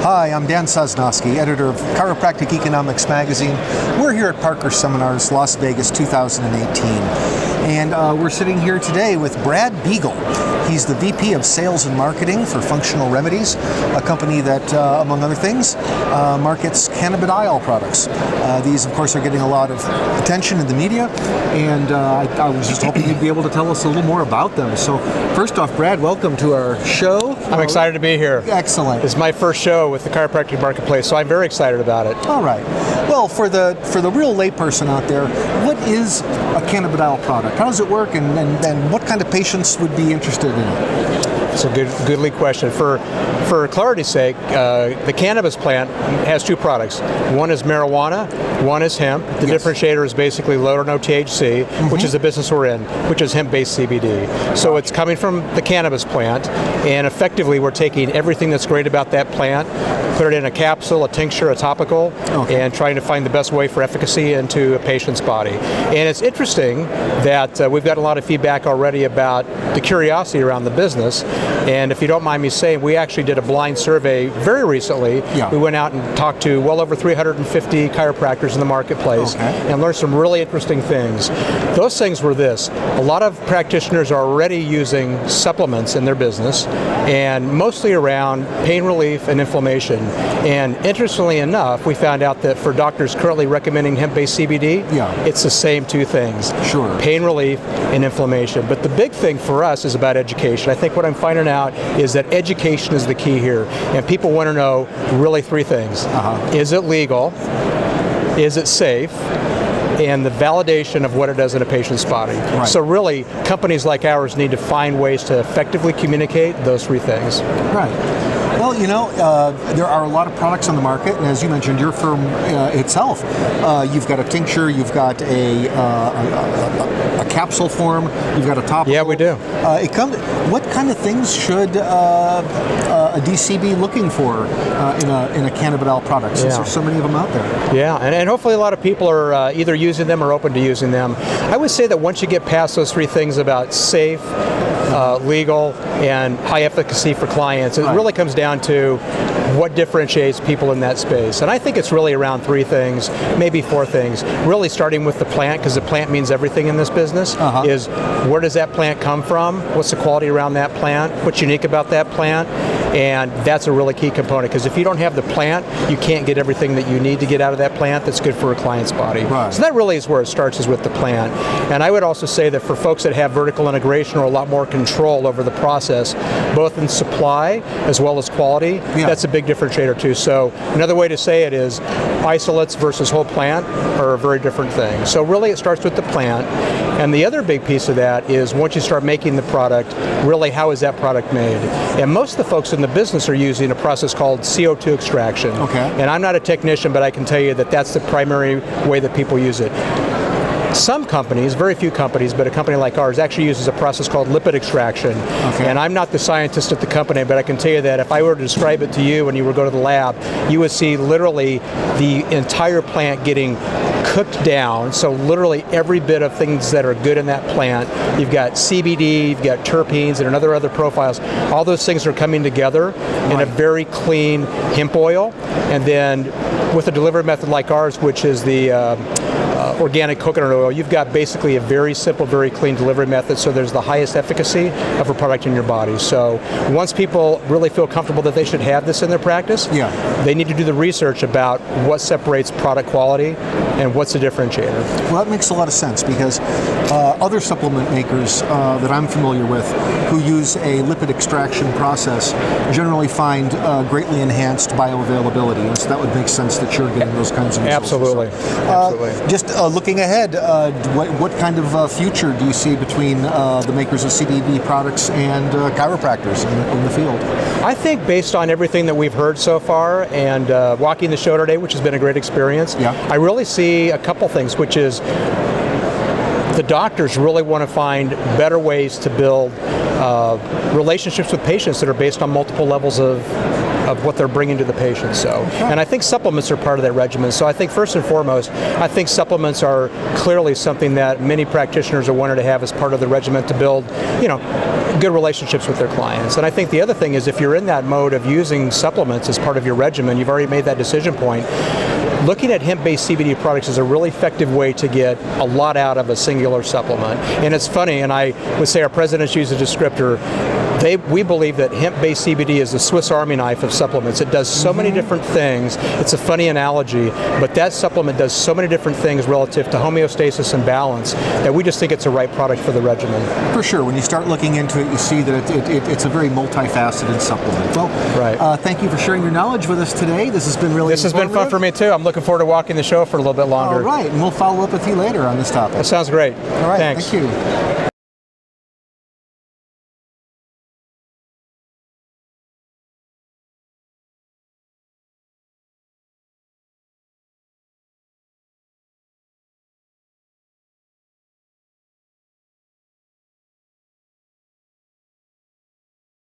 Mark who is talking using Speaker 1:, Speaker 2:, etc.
Speaker 1: Hi, I'm Dan Sosnoski, editor of Chiropractic Economics magazine. We're here at Parker Seminars, Las Vegas 2018. And we're sitting here today with Brad Beegle. He's the VP of Sales and Marketing for Functional Remedies, a company that, among other things, markets cannabidiol products. These, of course, are getting a lot of attention in the media, and I was just hoping you'd be able to tell us a little more about them. So, first off, Brad, welcome to our show.
Speaker 2: I'm excited to be here.
Speaker 1: Excellent.
Speaker 2: It's my first show with the chiropractic marketplace, so I'm very excited about it.
Speaker 1: All right. Well, for the real layperson out there, what is a cannabidiol product? How does it work, and what kind of patients would be interested in it?
Speaker 2: It's a good lead question. For clarity's sake, the cannabis plant has two products. One is marijuana, one is hemp. The differentiator is basically low or no THC, which is the business we're in, which is hemp-based CBD. So it's coming from the cannabis plant, and effectively we're taking everything that's great about that plant, put it in a capsule, a tincture, a topical, and trying to find the best way for efficacy into a patient's body. And it's interesting that we've got a lot of feedback already about the curiosity around the business. And if you don't mind me saying, we actually did a blind survey very recently. We went out and talked to well over 350 chiropractors in the marketplace and learned some really interesting things. Those things were this: a lot of practitioners are already using supplements in their business, and mostly around pain relief and inflammation. And interestingly enough, we found out that for doctors currently recommending hemp-based CBD, it's the same two things. Pain relief and inflammation. But the big thing for us is about education. I think what I'm finding out is that education is the key here. And people want to know really three things. Is it legal? Is it safe? And the validation of what it does in a patient's body. So really, companies like ours need to find ways to effectively communicate those three things.
Speaker 1: Well, you know, there are a lot of products on the market, and as you mentioned, your firm itself, you've got a tincture, you've got a capsule form, you've got a topical.
Speaker 2: Yeah, we do.
Speaker 1: What kind of things should a DC be looking for in a cannabidiol product, since there's so many of them out there?
Speaker 2: Yeah, and hopefully a lot of people are either using them or open to using them. I would say that once you get past those three things about safe, legal, and high efficacy for clients, it really comes down to what differentiates people in that space. And I think it's really around three things, maybe four things. Really starting with the plant, because the plant means everything in this business, is where does that plant come from? What's the quality around that plant? What's unique about that plant? And that's a really key component, because if you don't have the plant, you can't get everything that you need to get out of that plant that's good for a client's body. So that really is where it starts, is with the plant. And I would also say that for folks that have vertical integration or a lot more control over the process, both in supply as well as quality, that's a big differentiator too. So another way to say it is isolates versus whole plant are a very different thing. So really it starts with the plant. And the other big piece of that is once you start making the product, really how is that product made? And most of the folks in the business are using a process called CO2 extraction. And I'm not a technician, but I can tell you that that's the primary way that people use it. Some companies, very few companies, but a company like ours actually uses a process called lipid extraction. And I'm not the scientist at the company, but I can tell you that if I were to describe it to you when you were to go to the lab, you would see literally the entire plant getting cooked down, so literally every bit of things that are good in that plant. You've got CBD, you've got terpenes, and other profiles. All those things are coming together in a very clean hemp oil, and then with a delivery method like ours, which is the organic coconut oil, you've got basically a very simple, very clean delivery method, so there's the highest efficacy of a product in your body. So once people really feel comfortable that they should have this in their practice, they need to do the research about what separates product quality and what's the differentiator.
Speaker 1: Well, that makes a lot of sense, because other supplement makers that I'm familiar with who use a lipid extraction process generally find greatly enhanced bioavailability, and so that would make sense that you're getting those kinds of results.
Speaker 2: Absolutely.
Speaker 1: Just looking ahead, what kind of future do you see between the makers of CBD products and chiropractors in the field?
Speaker 2: I think based on everything that we've heard so far and walking the show today, which has been a great experience, I really see a couple things, which is the doctors really want to find better ways to build relationships with patients that are based on multiple levels of of what they're bringing to the patient. So, and I think supplements are part of that regimen. So I think first and foremost, I think supplements are clearly something that many practitioners are wanting to have as part of the regimen to build, good relationships with their clients. And I think the other thing is if you're in that mode of using supplements as part of your regimen, you've already made that decision point. Looking at hemp-based CBD products is a really effective way to get a lot out of a singular supplement. And it's funny, and I would say our presidents use a descriptor, we believe that hemp-based CBD is the Swiss Army knife of supplements. It does so many different things. It's a funny analogy, but that supplement does so many different things relative to homeostasis and balance that we just think it's the right product for the regimen.
Speaker 1: For sure. When you start looking into it, you see that it's a very multifaceted supplement. Well, thank you for sharing your knowledge with us today. This has been really
Speaker 2: This has been fun for me too. I'm looking forward to walking the show for a little bit longer.
Speaker 1: All right, and we'll follow up with you later on this topic.
Speaker 2: That sounds great.
Speaker 1: All right,
Speaker 2: thanks.
Speaker 1: Thank you.